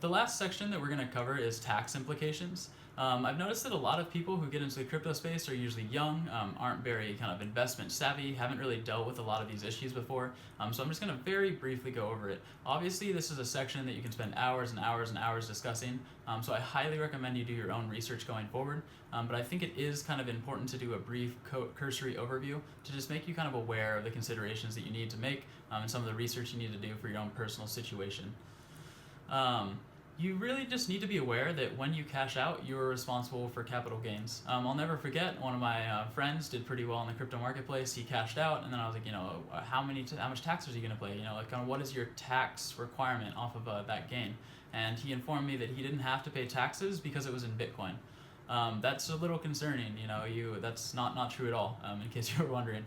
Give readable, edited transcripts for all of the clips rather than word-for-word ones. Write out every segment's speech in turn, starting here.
the last section that we're going to cover is tax implications. I've noticed that a lot of people who get into the crypto space are usually young, aren't very kind of investment savvy, haven't really dealt with a lot of these issues before. So I'm just going to very briefly go over it. Obviously, this is a section that you can spend hours and hours and hours discussing. So I highly recommend you do your own research going forward. But I think it is kind of important to do a brief cursory overview to just make you kind of aware of the considerations that you need to make and some of the research you need to do for your own personal situation. You really just need to be aware that when you cash out, you're responsible for capital gains. I'll never forget, one of my friends did pretty well in the crypto marketplace. He cashed out, and then I was like, how much taxes are you going to pay? Kind of what is your tax requirement off of that gain? And he informed me that he didn't have to pay taxes because it was in Bitcoin. That's a little concerning. That's not true at all. In case you were wondering.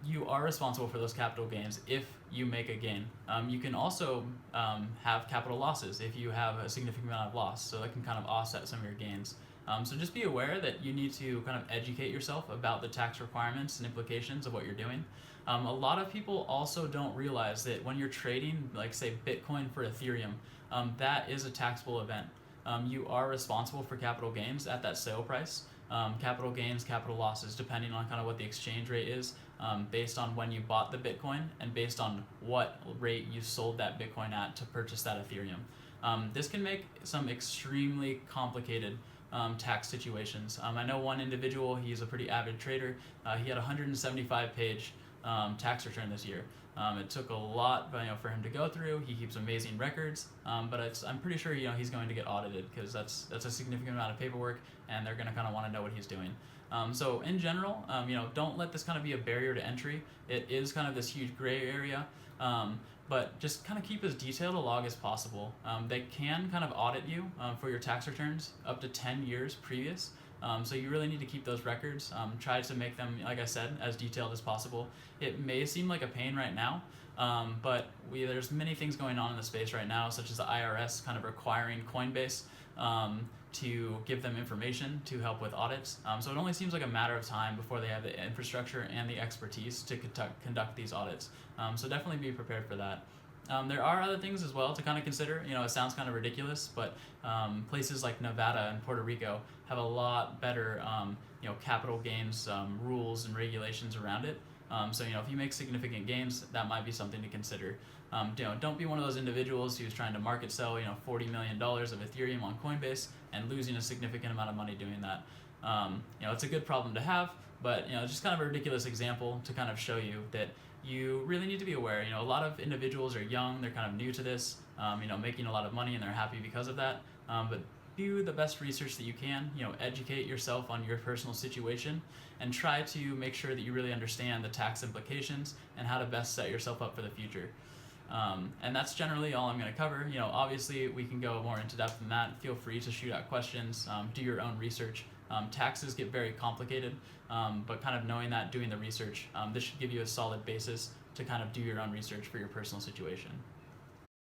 You are responsible for those capital gains if you make a gain. You can also have capital losses if you have a significant amount of loss, so that can kind of offset some of your gains. So just be aware that you need to kind of educate yourself about the tax requirements and implications of what you're doing. A lot of people also don't realize that when you're trading, like say Bitcoin for Ethereum, that is a taxable event. You are responsible for capital gains at that sale price. Capital gains, capital losses, depending on kind of what the exchange rate is, based on when you bought the Bitcoin and based on what rate you sold that Bitcoin at to purchase that Ethereum. This can make some extremely complicated tax situations. I know one individual, he's a pretty avid trader. He had a 175-page tax return this year. It took a lot for him to go through. He keeps amazing records, but I'm pretty sure he's going to get audited because that's a significant amount of paperwork, and they're going to kind of want to know what he's doing. So in general, don't let this kind of be a barrier to entry. It is kind of this huge gray area, but just kind of keep as detailed a log as possible. They can kind of audit you for your tax returns up to 10 years previous. So you really need to keep those records. Try to make them, like I said, as detailed as possible. It may seem like a pain right now, but there's many things going on in the space right now, such as the IRS kind of requiring Coinbase to give them information to help with audits. So it only seems like a matter of time before they have the infrastructure and the expertise to conduct these audits. So definitely be prepared for that. There are other things as well to kind of consider. It sounds kind of ridiculous, but places like Nevada and Puerto Rico have a lot better, capital gains rules and regulations around it. So if you make significant gains, that might be something to consider. Don't be one of those individuals who's trying to market sell, $40 million of Ethereum on Coinbase and losing a significant amount of money doing that. It's a good problem to have, but it's just kind of a ridiculous example to kind of show you that you really need to be aware. A lot of individuals are young, they're kind of new to this, making a lot of money, and they're happy because of that. But do the best research that you can, educate yourself on your personal situation, and try to make sure that you really understand the tax implications and how to best set yourself up for the future. And that's generally all I'm going to cover. Obviously we can go more into depth than that. Feel free to shoot out questions, do your own research. Taxes get very complicated, but kind of knowing that, doing the research, this should give you a solid basis to kind of do your own research for your personal situation.